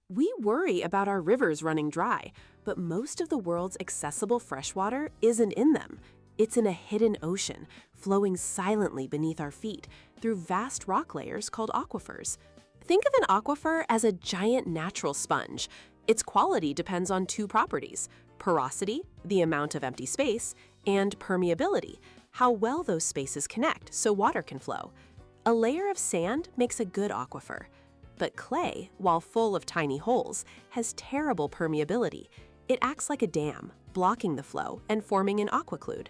We worry about our rivers running dry, but most of the world's accessible freshwater isn't in them. It's in a hidden ocean, flowing silently beneath our feet through vast rock layers called aquifers. Think of an aquifer as a giant natural sponge. Its quality depends on two properties: porosity, the amount of empty space, and permeability, how well those spaces connect so water can flow. A layer of sand makes a good aquifer. But clay, while full of tiny holes, has terrible permeability. It acts like a dam, blocking the flow and forming an aquiclude.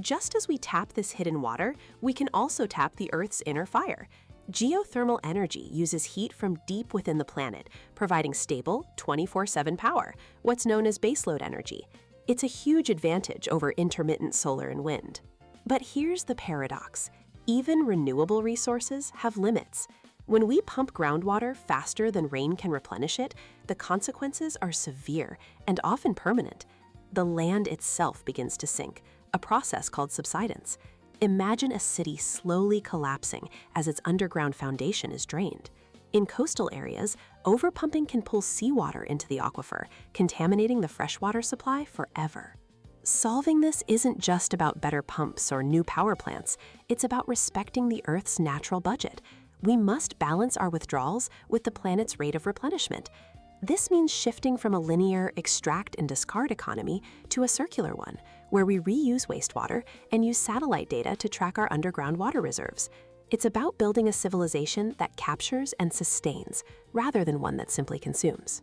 Just as we tap this hidden water, we can also tap the Earth's inner fire. Geothermal energy uses heat from deep within the planet, providing stable, 24/7 power, what's known as baseload energy. It's a huge advantage over intermittent solar and wind. But here's the paradox. Even renewable resources have limits. When we pump groundwater faster than rain can replenish it, the consequences are severe and often permanent. The land itself begins to sink, a process called subsidence. Imagine a city slowly collapsing as its underground foundation is drained. In coastal areas, overpumping can pull seawater into the aquifer, contaminating the freshwater supply forever. Solving this isn't just about better pumps or new power plants, it's about respecting the Earth's natural budget. We must balance our withdrawals with the planet's rate of replenishment. This means shifting from a linear extract and discard economy to a circular one, where we reuse wastewater and use satellite data to track our underground water reserves. It's about building a civilization that captures and sustains, rather than one that simply consumes.